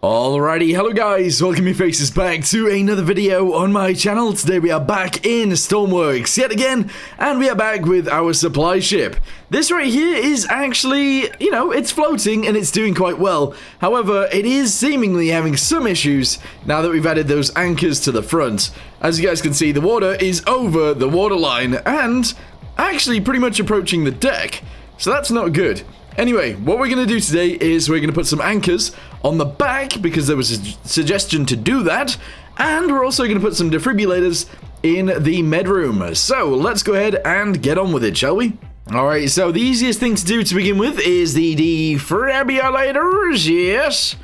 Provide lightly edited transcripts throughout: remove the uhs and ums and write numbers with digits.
Alrighty, hello guys, welcome your faces back to another video on my channel. Today we are back in Stormworks yet again, and we are back with our supply ship. This right here is actually, it's floating and it's doing quite well. However, it is seemingly having some issues now that we've added those anchors to the front. As you guys can see, the water is over the waterline and actually pretty much approaching the deck. So that's not good. Anyway, what we're going to do today is we're going to put some anchors on the back because there was a suggestion to do that, and we're also going to put some defibrillators in the med room. So let's go ahead and get on with it, shall we? Alright, so the easiest thing to do to begin with is the defibrillators, yes.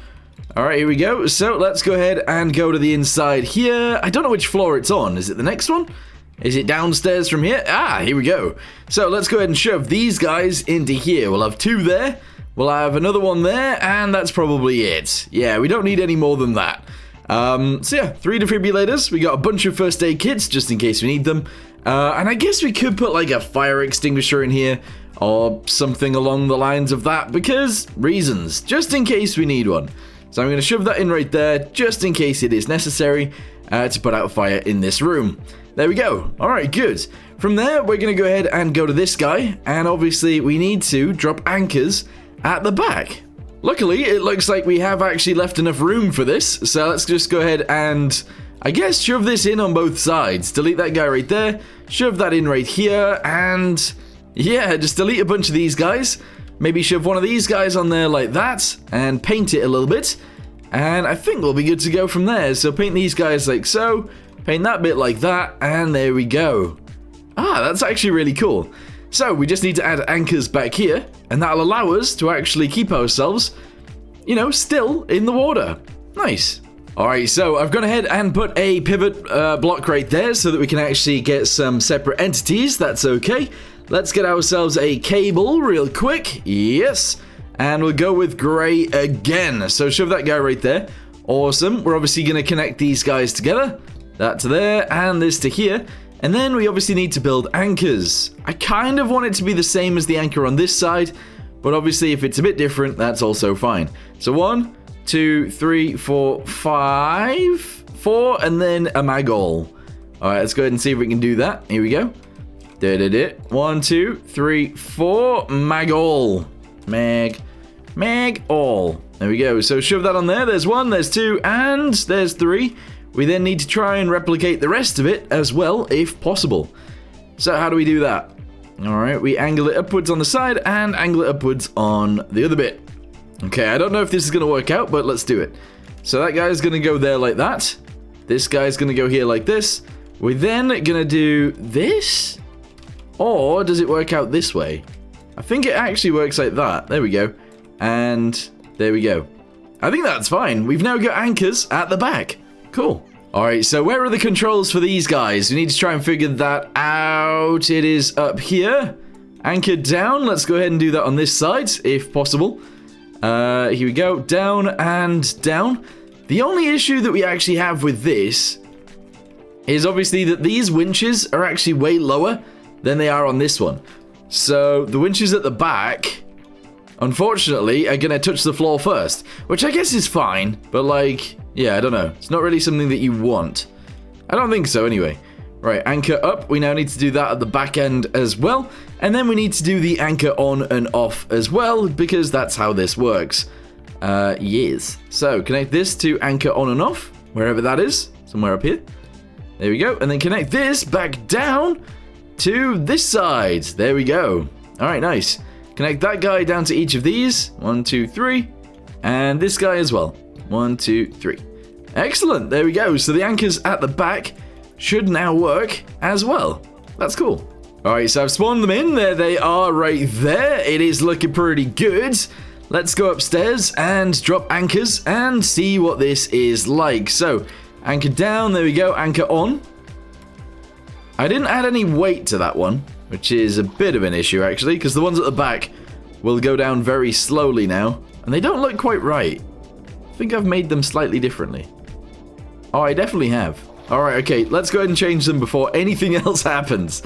Alright, here we go. So let's go ahead and go to the inside here. I don't know which floor it's on. Is it the next one? Is it downstairs from here? Ah, here we go. So let's go ahead and shove these guys into here. We'll have two there. We'll have another one there, and that's probably it. Yeah, we don't need any more than that. So yeah, 3 defibrillators. We got a bunch of first aid kits just in case we need them. And I guess we could put like a fire extinguisher in here or something along the lines of that because reasons, just in case we need one. So I'm going to shove that in right there just in case it is necessary to put out a fire in this room. There we go. Alright, good. From there, we're going to go ahead and go to this guy, and obviously we need to drop anchors at the back. Luckily, it looks like we have actually left enough room for this, so let's just go ahead and, I guess, shove this in on both sides. Delete that guy right there, shove that in right here, and yeah, just delete a bunch of these guys. Maybe shove one of these guys on there like that, and paint it a little bit, and I think we'll be good to go from there. So paint these guys like so, paint that bit like that, and there we go. Ah, that's actually really cool. So we just need to add anchors back here, and that'll allow us to actually keep ourselves, still in the water. Nice. Alright, so I've gone ahead and put a pivot block right there so that we can actually get some separate entities. That's okay. Let's get ourselves a cable real quick. Yes. And we'll go with gray again. So shove that guy right there. Awesome. We're obviously going to connect these guys together. That to there, and this to here. And then we obviously need to build anchors. I kind of want it to be the same as the anchor on this side, but obviously if it's a bit different, that's also fine. So 1, 2, 3, 4, 5, 4, and then a magall. Alright, let's go ahead and see if we can do that. Here we go. 1, 2, 3, 4, magall. Mag-all. There we go. So shove that on there. There's 1, there's 2, and there's 3. We then need to try and replicate the rest of it as well, if possible. So how do we do that? Alright, we angle it upwards on the side and angle it upwards on the other bit. Okay, I don't know if this is going to work out, but let's do it. So that guy's going to go there like that. This guy's going to go here like this. We're then going to do this. Or does it work out this way? I think it actually works like that. There we go. And there we go. I think that's fine. We've now got anchors at the back. Cool. Alright, so where are the controls for these guys? We need to try and figure that out. It is up here. Anchored down. Let's go ahead and do that on this side, if possible. Here we go. Down and down. The only issue that we actually have with this is obviously that these winches are actually way lower than they are on this one. So the winches at the back, unfortunately, are going to touch the floor first, which I guess is fine, but yeah, I don't know. It's not really something that you want. I don't think so anyway. Right, anchor up. We now need to do that at the back end as well. And then we need to do the anchor on and off as well, because that's how this works. Yes. So connect this to anchor on and off, wherever that is. Somewhere up here. There we go. And then connect this back down to this side. There we go. All right, nice. Connect that guy down to each of these. 1, 2, 3. And this guy as well. 1, 2, 3. Excellent. There we go. So the anchors at the back should now work as well. That's cool. Alright, so I've spawned them in. There they are right there. It is looking pretty good. Let's go upstairs and drop anchors and see what this is like. So, anchor down. There we go. Anchor on. I didn't add any weight to that one, which is a bit of an issue actually, because the ones at the back will go down very slowly now, and they don't look quite right. I think I've made them slightly differently. Oh, I definitely have. Alright, okay, let's go ahead and change them before anything else happens.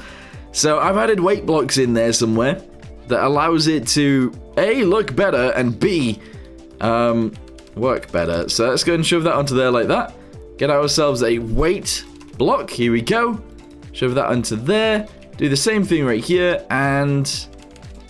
So I've added weight blocks in there somewhere that allows it to A, look better, and B, work better. So let's go and shove that onto there like that. Get ourselves a weight block. Here we go. Shove that onto there. Do the same thing right here. And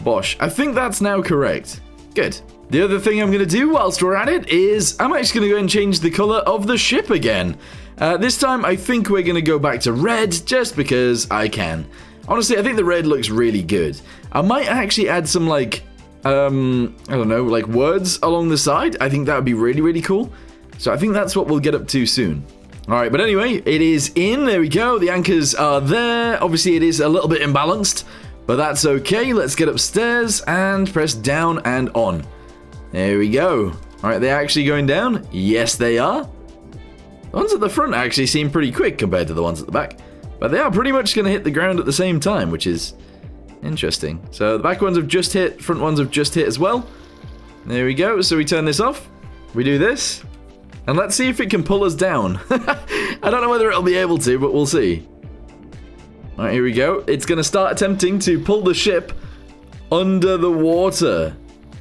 bosh. I think that's now correct. Good. The other thing I'm going to do whilst we're at it is I'm actually going to go and change the color of the ship again. This time I think we're going to go back to red just because I can. Honestly, I think the red looks really good. I might actually add some like, I don't know, like words along the side. I think that would be really, really cool. So I think that's what we'll get up to soon. All right, but anyway, it is in. There we go. The anchors are there. Obviously, it is a little bit imbalanced, but that's okay. Let's get upstairs and press down and on. There we go. All right, they're actually going down. Yes, they are. The ones at the front actually seem pretty quick compared to the ones at the back, but they are pretty much going to hit the ground at the same time, which is interesting. So the back ones have just hit, front ones have just hit as well. There we go. So we turn this off. We do this. And let's see if it can pull us down. I don't know whether it'll be able to, but we'll see. All right, here we go. It's going to start attempting to pull the ship under the water.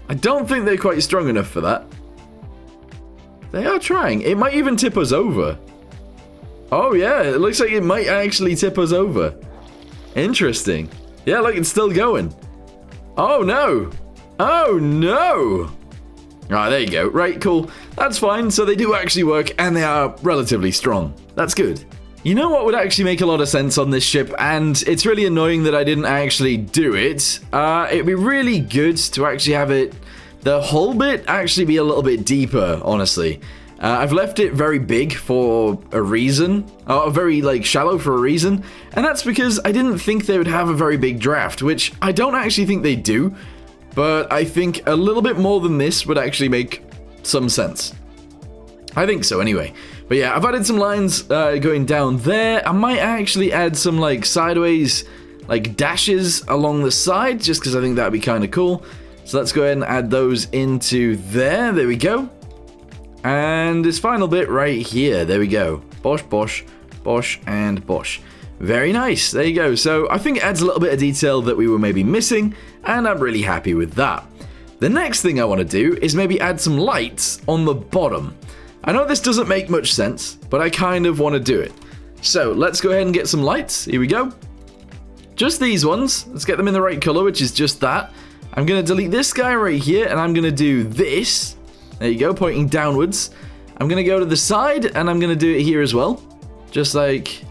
I don't think they're quite strong enough for that. They are trying. It might even tip us over. Oh, yeah. It looks like it might actually tip us over. Interesting. Yeah, look, it's still going. Oh, no. Oh, no. Ah, there you go. Right, cool. That's fine. So they do actually work, and they are relatively strong. That's good. You know what would actually make a lot of sense on this ship, and it's really annoying that I didn't actually do it. It'd be really good to actually have it, the hull bit, actually be a little bit deeper, honestly. I've left it very big for a reason, very like shallow for a reason, and that's because I didn't think they would have a very big draft, which I don't actually think they do, but I think a little bit more than this would actually make some sense. I think so anyway. But yeah, I've added some lines going down there. I might actually add some like sideways like dashes along the side just because I think that'd be kind of cool. So let's go ahead and add those into there. There we go. And this final bit right here. There we go. Bosh, bosh, bosh, and bosh. Very nice. There you go. So I think it adds a little bit of detail that we were maybe missing, and I'm really happy with that. The next thing I want to do is maybe add some lights on the bottom. I know this doesn't make much sense, but I kind of want to do it. So let's go ahead and get some lights. Here we go. Just these ones. Let's get them in the right color, which is just that. I'm going to delete this guy right here, and I'm going to do this. There you go, pointing downwards. I'm going to go to the side, and I'm going to do it here as well. Just like,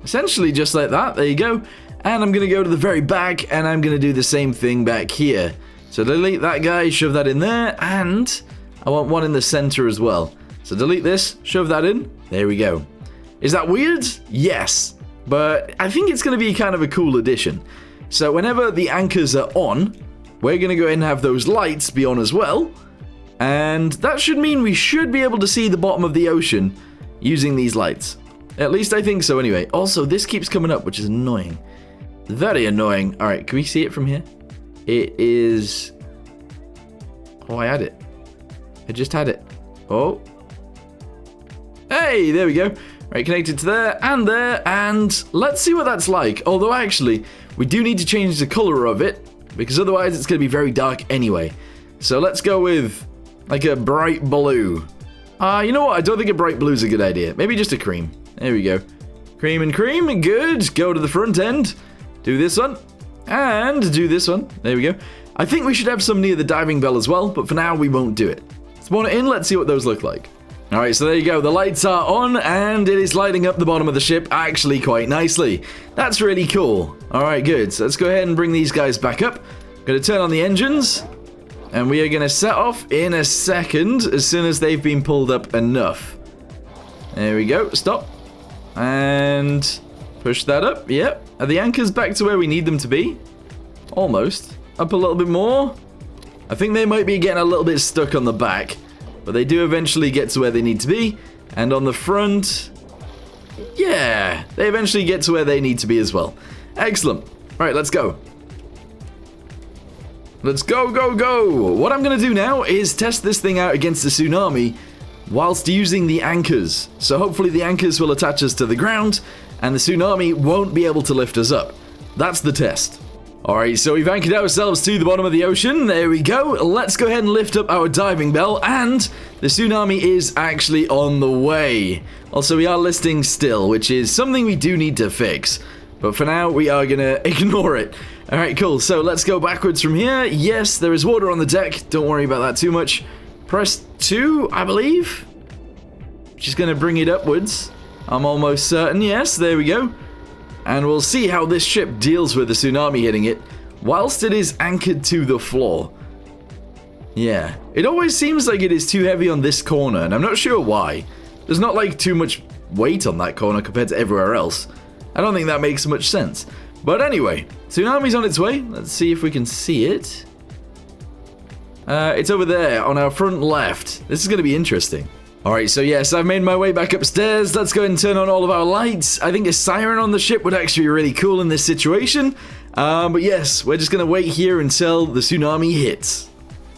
essentially just like that. There you go. And I'm going to go to the very back, and I'm going to do the same thing back here. So delete that guy, shove that in there, and I want one in the center as well. So delete this, shove that in. There we go. Is that weird? Yes. But I think it's going to be kind of a cool addition. So whenever the anchors are on, we're going to go ahead and have those lights be on as well. And that should mean we should be able to see the bottom of the ocean using these lights. At least I think so anyway. Also, this keeps coming up, which is annoying. Very annoying. All right, can we see it from here? It is... Oh, I had it. I just had it. Oh. Hey, there we go. Right, connected to there, and let's see what that's like. Although, actually, we do need to change the color of it, because otherwise it's going to be very dark anyway. So let's go with, like, a bright blue. You know what? I don't think a bright blue is a good idea. Maybe just a cream. There we go. Cream and cream. Good. Go to the front end. Do this one. And do this one. There we go. I think we should have some near the diving bell as well, but for now we won't do it. Spawn it in. Let's see what those look like. Alright, so there you go, the lights are on, and it is lighting up the bottom of the ship actually quite nicely. That's really cool. Alright, good. So let's go ahead and bring these guys back up. Going to turn on the engines, and we are going to set off in a second as soon as they've been pulled up enough. There we go, stop. And push that up, yep. Are the anchors back to where we need them to be? Almost. Up a little bit more. I think they might be getting a little bit stuck on the back. But they do eventually get to where they need to be. And on the front, yeah, they eventually get to where they need to be as well. Excellent. All right, let's go. Let's go, go, go. What I'm going to do now is test this thing out against the Tsunami whilst using the anchors. So hopefully the anchors will attach us to the ground and the Tsunami won't be able to lift us up. That's the test. Alright, so we've anchored ourselves to the bottom of the ocean. There we go. Let's go ahead and lift up our diving bell, and the tsunami is actually on the way. Also, we are listing still, which is something we do need to fix. But for now, we are gonna ignore it. Alright, cool. So let's go backwards from here. Yes, there is water on the deck. Don't worry about that too much. Press 2, I believe. Just gonna bring it upwards. I'm almost certain. Yes, there we go. And we'll see how this ship deals with the tsunami hitting it whilst it is anchored to the floor. Yeah, it always seems like it is too heavy on this corner, and I'm not sure why. There's not like too much weight on that corner compared to everywhere else. I don't think that makes much sense. But anyway, tsunami's on its way. Let's see if we can see it. It's over there on our front left. This is going to be interesting. Alright, so yes, I've made my way back upstairs. Let's go ahead and turn on all of our lights. I think a siren on the ship would actually be really cool in this situation. But yes, we're just going to wait here until the tsunami hits.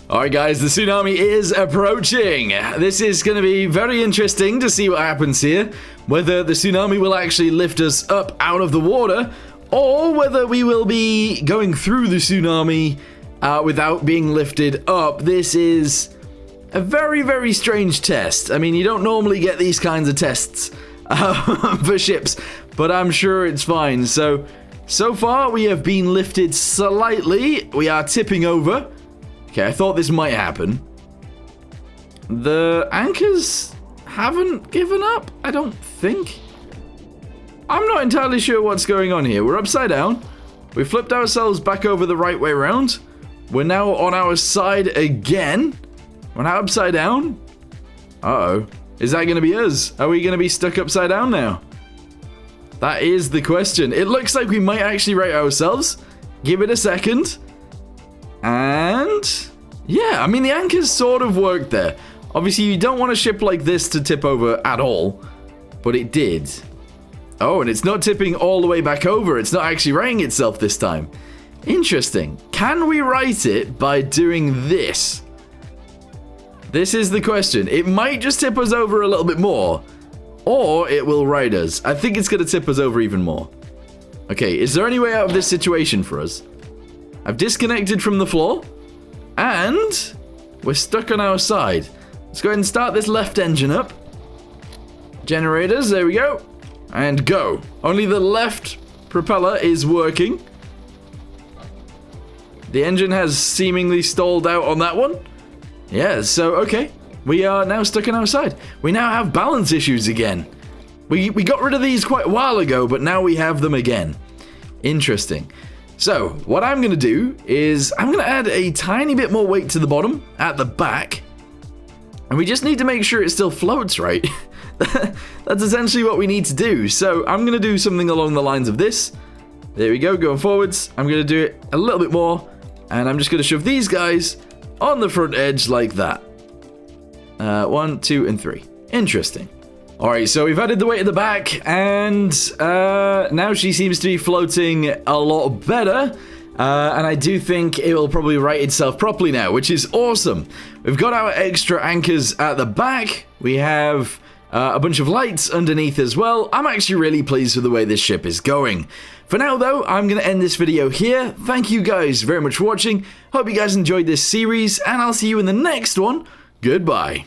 Alright guys, the tsunami is approaching. This is going to be very interesting to see what happens here. Whether the tsunami will actually lift us up out of the water, or whether we will be going through the tsunami without being lifted up. This is a very, very strange test. I mean, you don't normally get these kinds of tests for ships, but I'm sure it's fine. So far we have been lifted slightly. We are tipping over. Okay, I thought this might happen. The anchors haven't given up, I don't think. I'm not entirely sure what's going on here. We're upside down. We flipped ourselves back over the right way around. We're now on our side again. We're now upside down. Uh-oh. Is that going to be us? Are we going to be stuck upside down now? That is the question. It looks like we might actually right ourselves. Give it a second. And yeah, I mean, the anchors sort of worked there. Obviously, you don't want a ship like this to tip over at all, but it did. Oh, and it's not tipping all the way back over. It's not actually righting itself this time. Interesting. Can we right it by doing this? This is the question. It might just tip us over a little bit more, or it will right us. I think it's going to tip us over even more. Okay, is there any way out of this situation for us? I've disconnected from the floor, and we're stuck on our side. Let's go ahead and start this left engine up. Generators, there we go. And go. Only the left propeller is working. The engine has seemingly stalled out on that one. Yeah, so, okay. We are now stuck on our side. We now have balance issues again. We got rid of these quite a while ago, but now we have them again. Interesting. So, what I'm going to do is I'm going to add a tiny bit more weight to the bottom at the back. And we just need to make sure it still floats right. That's essentially what we need to do. So, I'm going to do something along the lines of this. There we go, going forwards. I'm going to do it a little bit more. And I'm just going to shove these guys on the front edge like that. 1, 2, and 3. Interesting. Alright, so we've added the weight at the back, and now she seems to be floating a lot better. And I do think it will probably right itself properly now, which is awesome. We've got our extra anchors at the back. We have a bunch of lights underneath as well. I'm actually really pleased with the way this ship is going. For now, though, I'm going to end this video here. Thank you guys very much for watching. Hope you guys enjoyed this series, and I'll see you in the next one. Goodbye.